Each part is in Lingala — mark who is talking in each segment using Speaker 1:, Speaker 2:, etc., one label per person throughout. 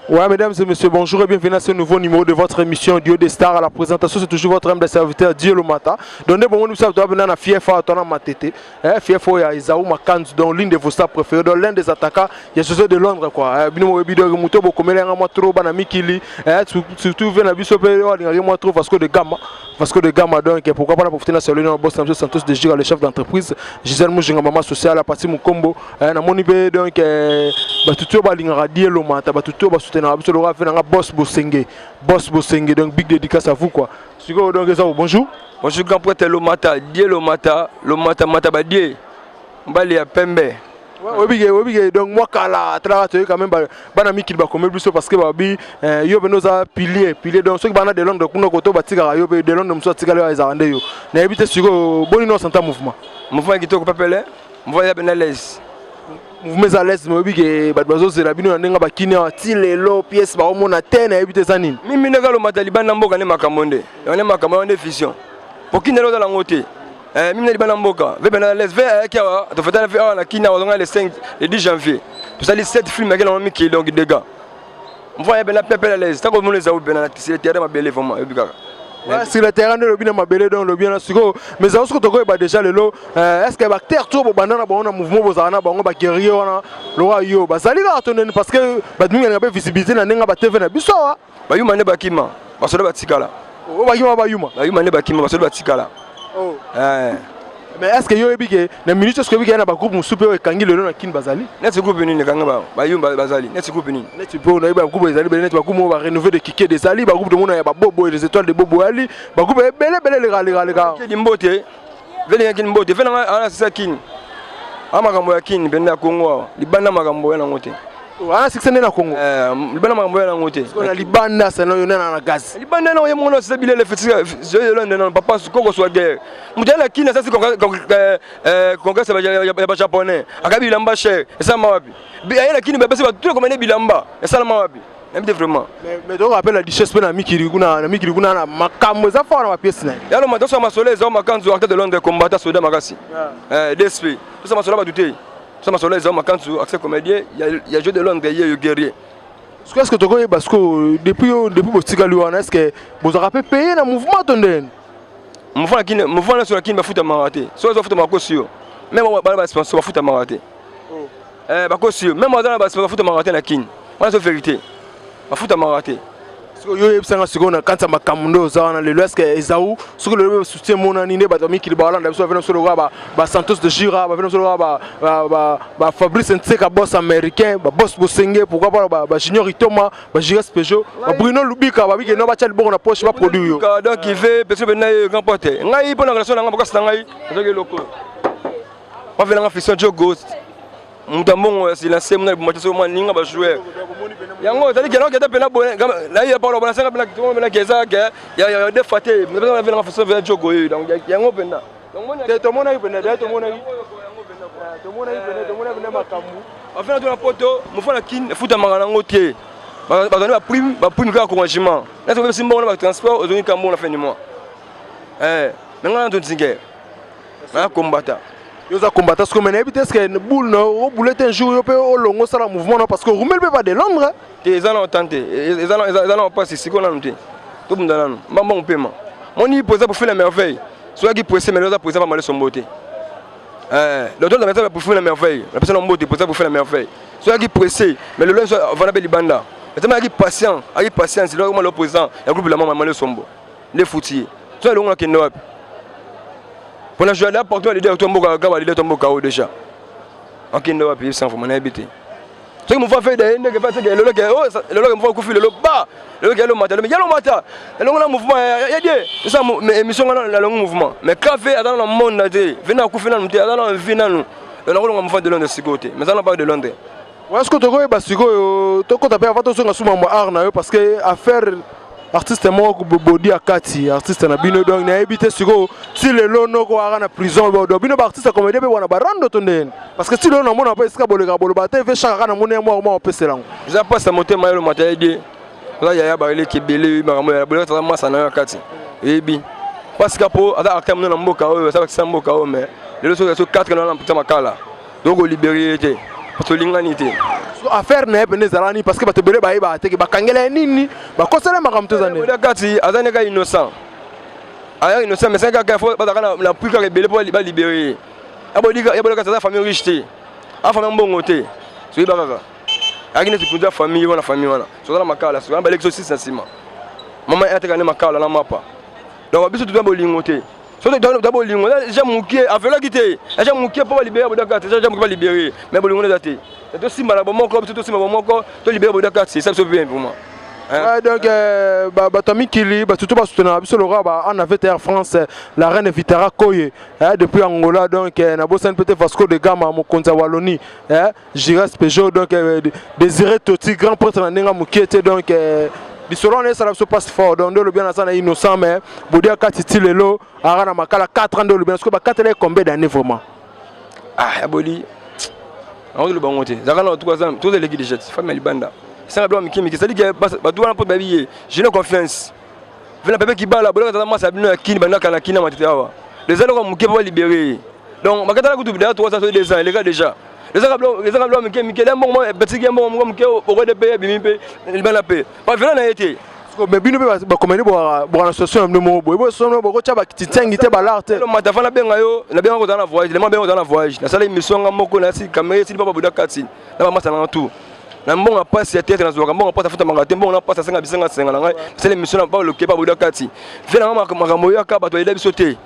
Speaker 1: Ouais, mesdames et messieurs, bonjour et bienvenue à ce nouveau numéro de votre émission Duo des Stars. À la présentation, c'est toujours votre homme de serviteur Dieu Lomata. Donnez bon nous savons que Fiefo a matete. Fiefo ya Isaou Makanz dans l'une de vos stars préférés, dans l'un des attaquants, il y a José de Londres quoi. Bino Ebido Muto Bokomele ngama trop bana Mikili. Surtout vient na biso pe ngama trop Vasco de Gama donc pourquoi pas la profiter na celui dans boss Santos de Gira le chef d'entreprise, Gisèle Mujinga maman sociale à partir Mukombo. Na moni be donc batuto balinga Dieu Lomata, batuto basutena biso le rafé na boss Bosenge donc big dédicace à vous quoi. Sigo donc bonjour.
Speaker 2: Bonjour grand prêtre Lomata, Dieu Lomata mata ba Dieu. Mbali ya pembe.
Speaker 1: Ouais, donc moi kala travailler quand même bana mikili ba comme biso parce que babi yo benoza pilier donc ceux qui bana de Londres kuno koto batika yo de Londres muso tika yo ezande yo. Na ebite sigo boni no santa mouvement
Speaker 2: Qui toko papele. Mouvement ya benales.
Speaker 1: Mouvement à l'aise mais obige bazo zela bino ndenga bakini ti lelo pièce ba omona te na ebite sanini.
Speaker 2: Mimi ndeka Lomata libana mboka ne makamonde. Ne makamonde fission. Pour qui ne lo dans ngote. Mimi libana mboka. Ve benales ve ki wa to fata na na kina wa le 5 le 10 janvier. Tout ça les 7 films que l'on mis qui donc des gars. Mouvement ya benales pepe l'aise. Ta ko mo les a benales c'est le terrain ma belle vraiment ebika.
Speaker 1: Ouais, sur le terrain de l'objet ma belle dans le bien suko mais ça aussi que ba déjà le lo est-ce que bactère tout banana ba on a mouvement bozana ba on ba guerrier on a yo ba sali ga tonne parce que ba dumi nga ba visibilité na nga ba TV na biso wa
Speaker 2: ba yuma ne bakima ba so ba tikala
Speaker 1: o ba yuma
Speaker 2: ne bakima ba so ba tikala
Speaker 1: oh mais est-ce que yo ebike na minute est-ce que bike na ba groupe musupe o kangi le na kin bazali
Speaker 2: net groupe ni ne kanga ba yuma bazali net groupe ni
Speaker 1: net po na ba groupe bazali net ba groupe ba rénover de kiké des ali ba groupe de mona ya ba bobo les étoiles de bobo ali ba groupe bele les gars
Speaker 2: ki dimbote vele kin mbote vele ana sisa kin ama kambo ya kin benda Kongo libanda makambo ya ngote
Speaker 1: ana sikisene na Kongo
Speaker 2: libanda makambo ya ngote
Speaker 1: na libanda sana yo na gaz
Speaker 2: libanda na yo mona sisa bile le fetika je lende na papa koko so guerre mutela kin sasa congrès ya japonais akabi lamba cher esa mawapi bi ayela kin bebe se ba tout comme ne bilamba esa la mawapi vraiment
Speaker 1: mais donc appelle la richesse na mikiri kuna na makambo za fora ma pièce na
Speaker 2: ya lo madoso masolé za makanzu acteur de Londres combattant soldat makasi DSP tout ça masolé ba douter ça masolé za makanzu acteur comédien il y a jeu de Londres il y a guerrier
Speaker 1: est-ce que tu connais parce que depuis botika luana est-ce que vous avez payé na mouvement tonden
Speaker 2: mouvement sur la kin ba futa maraté so za futa makosio même ba sponsor ba futa maraté ba kosio même ba futa maraté na kin on a la vérité ba futa maraté
Speaker 1: yo yebsanga sikona kanta makamundo za wana lelo est-ce que Ezaou soko le soutien mona ni ne ba tomi ki ba Hollande so vena so ba Santos de Gira ba vena so ba Fabrice Nseka boss américain ba boss Bosenge pourquoi pas ba Junior Itoma ba Gira Spejo ba Bruno Lubika ba bike no ba tchal bon na poche ba produit yo
Speaker 2: donc il veut peut-être ben grand porter ngai pour la relation nga bakasa ngai zoke loko pas venir en fiction jo ghost mutambo c'est la semaine na moitié so moi ninga ba jouer yango tali kena keta pena bonne là il y a pas le balance pena tout pena keza que ya des faté mais on va venir en façon vers jogo donc yango pena donc moi to mona pena to mona makamu afin de la poto mo fa la kin futa mangana ngotie ba donner ba prime ka encouragement là to simba on va transport aux uniques kambo la fin du mois maintenant on tingue na combattre
Speaker 1: yo za combattre ce que mena ebite est-ce que boule no boulette un jour yo pe o longo sala mouvement non parce que rumel pe pas de Londres
Speaker 2: ils ont tenté ils ont pas si qu'on a noté tout monde là maman paiement mon il posait pour faire la merveille soit qui pouvait mais l'autre posait pas mal son beauté l'autre dans la pour faire la merveille la personne en beauté posait pour faire la merveille soit qui pressé mais le lendemain va la libanda mais qui patient c'est là l'opposant il groupe la maman mal son beau les foutiers soit le on qui ne pour la jouer là pour toi les deux tombeaux gaba les deux tombeaux KO déjà en qui ne va plus sans faut habiter ce que me fait faire des que fait que le me fait couper le bas le gars matin mais yalo matin le mouvement il y a ça émission là le mouvement mais café dans le monde là venir couper dans nous dans la vie dans nous le me fait de Londres côté mais ça n'a pas de Londres
Speaker 1: est-ce que tu connais parce que to ko taper avant to so ngasuma mo arna parce que affaire artiste moko bodi akati artiste na bino donc na ebité siko si le lono ko ara na prison do bino ba artiste comédien be wana barando tonde parce que si le na mona pa esika boleka boloba te fe chaka na mona mo peselango
Speaker 2: za pas sa monter mayo matayedi là ya ba ile kibele makambo ya boleka ta masa na akati ebi parce que po ada akam na mboka oyo ça va mboka o mais les autres 4 na mpita makala donc liberté parce que l'ingénuité
Speaker 1: affaire n'est pas nézalani parce que batebele ba iba te ba kangela nini ba kosala makamto zane
Speaker 2: bodia kati azane ka innocent aya innocent mais c'est ka faut ba kana la plus ka rebelle pour ba libérer abodika ya bodia kati famille riche te a famille mbongo te so iba kaka akine tukunza famille wana so la makala so ba l'exorciste na sima mama ya te kana makala na mapa donc biso tu bolingo te so d'abord lingo déjà mouké avec quitter déjà mouké pour libérer bodia déjà mouké libérer mais bolingo na te c'est aussi malabo moko c'est aussi malabo moko to libérer bodia c'est ça c'est bien pour moi
Speaker 1: donc Batami Kili tout bas soutenir biso le roi en avait Air France la reine Vitara Koye depuis Angola donc na bossen peut-être Vasco de Gama mo konza Wallonie Giras Peugeot donc Désiré Toti grand prêtre na nenga mouké donc du solo on est ça se passe fort donc le bien ça innocent mais bodia katiti lelo ara makala 4 ans de le bien parce que 4 ans combien d'années vraiment
Speaker 2: boli on le bangote zakana 3 ans tous les guides famille banda ça blanc miki ça dit que ba na pot babier j'ai la confiance vena bébé qui bala bola ta masa bino yakini bana kana kina matete awa les gens ko muke ba libérer donc makata ko tu bida 3 ans les gars déjà les gens blanc miki les bon petit game bon miki au de payer bimpe il bana payer pas vena na été
Speaker 1: mais bino ba comédie bo association de mo bo sono bo ko chaba kititengi te balarte
Speaker 2: le matafa na benga yo na benga ko dans la voyage les membres dans la voyage na sala émission moko na si caméra si papa boda katsi na ba masa na tout na mbonga passe ya tête na zoka mbonga passe futa mangate mbonga passe senga bisenga senga na ngai c'est l'émission na ba le kepa boda katsi vena makambo yo ka bato ila biso te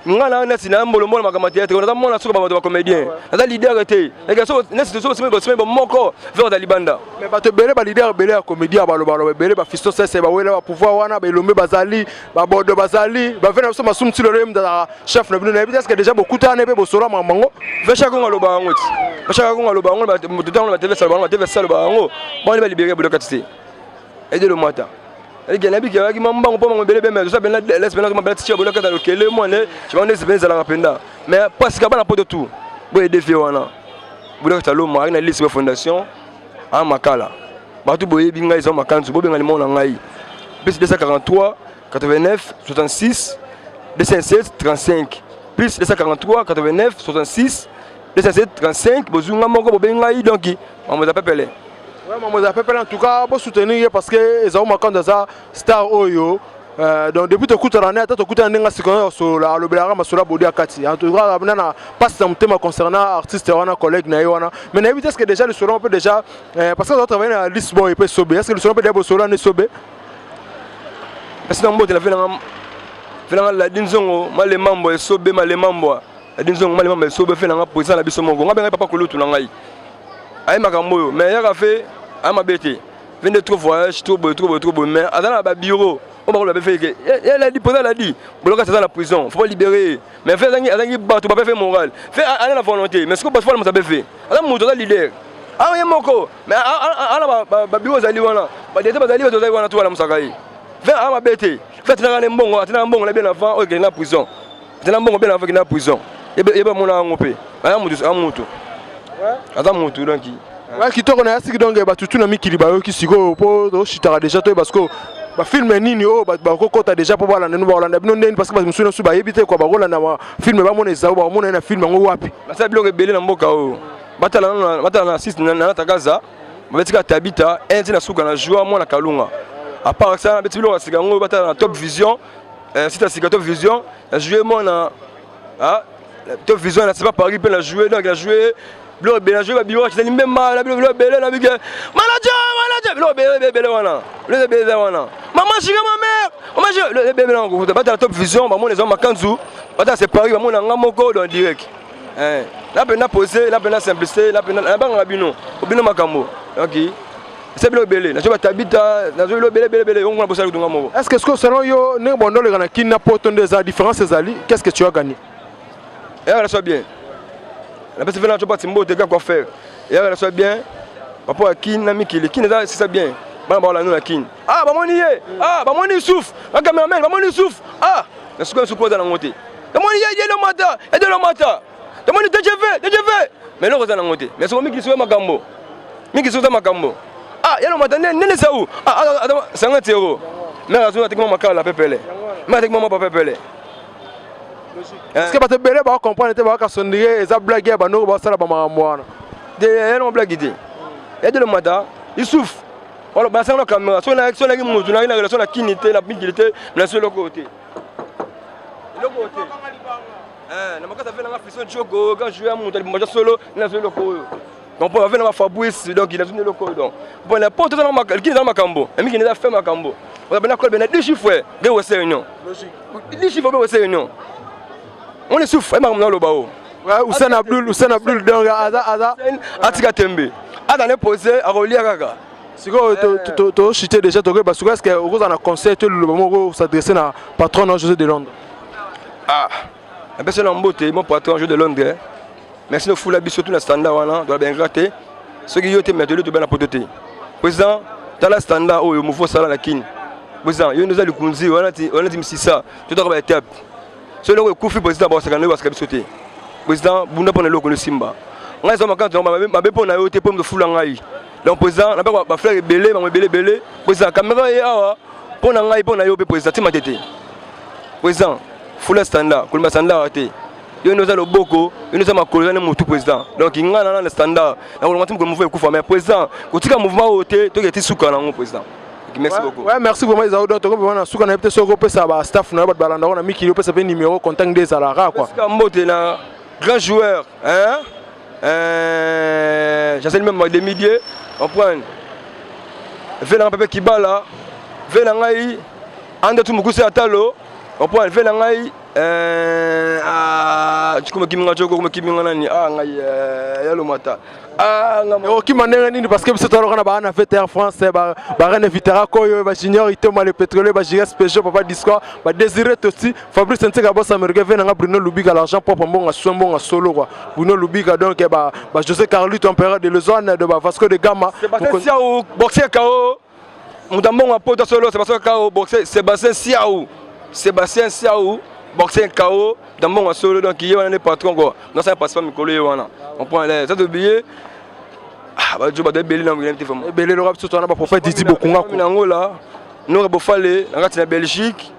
Speaker 2: ngana na sina mbolo mbolo makambo théâtre na mona suka bato ba comédien na leader te et que so na c'est so semaine moko vers da libanda
Speaker 1: mais bato belé ba leader belé ya comédien ba lo belé ba fisto c'est ba wela ba pouvoir wana ba lombe bazali ba bodo bazali ba vena so masum tilo rem da chef na bino na parce que déjà beaucoup tane be bo sora mamango
Speaker 2: vesha ko ngalo ba ngoti vesha ko ngalo ba ngolo ba tout ba TV salba ba TV salba ngo ba ba libérer bodo katisi et de le matin et que nabi ki mambango po mambo belé mais ça ben l'espérance mabela tchi bodo katalo kele mo ne tu vas ne za la rapenda mais parce que ba na poto tout bo e défi wana bodo katalo mo na liste fondation a makala ba tout boye binga ils ont makanzu bo benga limona ngai plus 243 89 66 207 35 plus 243 89 66 207 35 bozunga moko bo benga i donc on vous appelle.
Speaker 1: Ouais, maman appelle en tout cas pour soutenir parce que ils ont makanzu za star oyo donc depuis te kuta rana ta te kuta ndenga sikoyo so la lo belara masula bodi akati en tout cas na passe son thème concernant artiste wana collègue na wana mais na est-ce que déjà le solo on peut déjà parce que on travaille à Lisbonne et peut sober est-ce que le solo peut déjà solo ne sober
Speaker 2: parce que mbote la fela la dinzongo male mambo e sobe male mambo la dinzongo male mambo e sobe fela nga position la biso mongo nga benga papa kolutu na ngai ay makambo yo mais ya fait à ma bête vient de trop voyage trop mais dans la bureau on va le faire que elle a dit poser la dit bloquer ça dans la prison faut pas libérer mais faire azangi bato pas faire moral faire à la volonté mais ce qu'on pas faire ça fait ala moto da leader ah oui moko mais ala ba bureau zali wana ba dete ba zali bazali wana tout ala musakai faire à ma bête faire tena mbongo atena mbongo la bien avant au na prison tena mbongo bien avant na prison yeba mona ngope ala mutu ouais ata mutu donc
Speaker 1: ouais qui toko na siki donc ba tutu na mikili ba yo ki siko po do chitara déjà to parce que ba film nini o ba kokota déjà po bala nenu ba Holanda bino ndeni parce que ba musuno su ba yebite ko ba Holanda ma film ba mona ezao ba mona na film ngo wapi
Speaker 2: na sa biloko ebele na mboka o batala na 6 na takaza ba betika tabita enti na suka na joie mona kalunga à part ça na beti biloko sika ngo batala na Top Vision sita sika Top Vision na jouer mona Top Vision na c'est pas Paris peut la jouer donc la jouer le manager va bureau c'est même mal le belé la manager le belé wana le belé wana maman chérie ma mère maman le belé on va battre la Top Vision maman les hommes makanzu battre c'est Paris maman na moko dans direct là ben na poser là ben na simplicité là ben na banga bino bino makambo OK c'est le belé na je va tabita na le belé on va bosser avec ngamo
Speaker 1: est-ce que selon yo ne bondo le kana kina poto des différences ali qu'est-ce que tu as gagné
Speaker 2: et ça soit bien la personne fait pas timbo te quoi faire et elle soit bien papa qui n'a mis qui c'est ça bien bana ba la nous la kin ah ba moni ye ah ba moni souffle un cameraman ba moni souffle ah na suko suko dans la montée ba moni ye le mata et de le mata ba moni TGV mais le dans la montée mais so mi ki so makambo ah yalo mata nene sa où ah 50 euros mais raison atekuma makala pepele mais atekuma pas pepele
Speaker 1: est-ce que bato bele ba comprendre te ba ka sondire eza blague ya bano ba sala ba makamwana
Speaker 2: de yalo blague idée et de le mata il souffle voilà ba ça la caméra so na ki mutu na ina relation na kinité la migilité mais sur le côté na makata fait na frisson choco quand je vais à monter le solo na sur le côté donc pour avoir Fabrice donc il a donné le code donc bon la porte dans ma qui dans ma cambo et qui n'a fait ma cambo on a bien code ben 2 chiffres de wese réunion logique 10 chiffres de wese réunion on est souffle ma dans le bao
Speaker 1: ouais Hussein Abdul donc aza
Speaker 2: atika tembe ada ne poser à relier kaka
Speaker 1: siko to chité déjà to parce que est-ce que vous en a conseil tout le moment s'adresser na patron José de Londres
Speaker 2: ah la personne en beauté mon patron José de Londres. Merci de fouler surtout le standard wana doit bien gratter ceux qui yote mettre de bien pototé président dans le standard au mouvement sala la kin président yo nous a le kunzi on a dit ça tout doit être étape ceux le coup président ba sakana ba sakana sauter président bunda pona loko le simba ngai zo makanta ma be pona yote pour me fouler ngai donc président na ba frère belé président caméra et awa pona ngai pona yo président timatete président fouler standard ko le standard raté il nous a le beaucoup, il nous a ma colonne mon tout président. Donc il y a le standard. On va montrer que le mouvement est couvert. Mais président, quand tu as un mouvement ôté, tu es sous canon président. Merci beaucoup.
Speaker 1: Ouais, merci beaucoup. Ils ont donc on sous canon peut se regrouper ça va staff na ba balanda on a mis kilo peut se numéro contact des alara quoi.
Speaker 2: Parce que Mbote na grand joueur hein j'essaie même des milliers on prend Vélan Pépé Kibala Vélan ngai ande tout mukusi atalo on prend Vélan ngai comme qui m'engage nani ah ngai yalo mata ah
Speaker 1: ngamo qui manenga nini parce que c'est toi on a ba na fait Air France ba rene vitera koyo ba junior itoma le pétrolier ba GS Peugeot papa disco ba désirer aussi Fabrice Nteka boss américain vient nga Bruno Lubiga l'argent propre mbonga swembonga solo quoi Bruno Lubiga donc ba José Carlito empereur de Lausanne de ba Vasco de Gama
Speaker 2: Sébastien boxer KO mudambonga poto solo Sébastien KO boxer Sébastien Siaou boxer KO dans mon solo donc il y a un patron quoi non ça passe pas Mikolo wana on prend les ça de billets ah ba joba de belé na ngene vraiment
Speaker 1: belé le rap surtout na ba prophète Didi Bokunga
Speaker 2: na Angola nous rebo falé na ngati na Belgique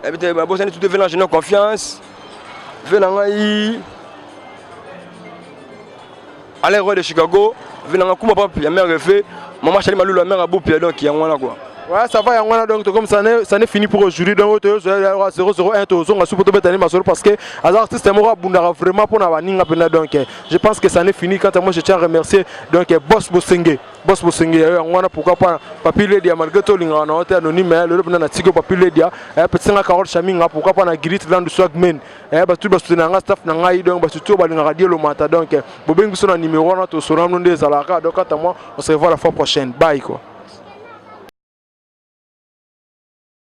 Speaker 2: et puis ba bossani tout devant la confiance venant ngai aller roi de Chicago venant kuma papi ya mère fait maman chali malulu la mère a beau pied donc il y a wana quoi.
Speaker 1: Ouais, ça va, donc comme ça n'est fini pour aujourd'hui. Donc, 001, parce que les artistes vraiment pour donc je pense que ça n'est fini. Quand moi je tiens à remercier donc Boss Bossenge, pourquoi pas Papi Ledia, malgré tout, on a été anonyme, le peuple n'a pas Papi Ledia, petit Carole Chaminga, pourquoi pas na Grit Land Swagmen, tout le staff n'a donc tout le radio le matin. Donc, Bobeng son numéro, on a tout sur des alara. Donc, à moi, on se revoit la fois prochaine. Bye quoi.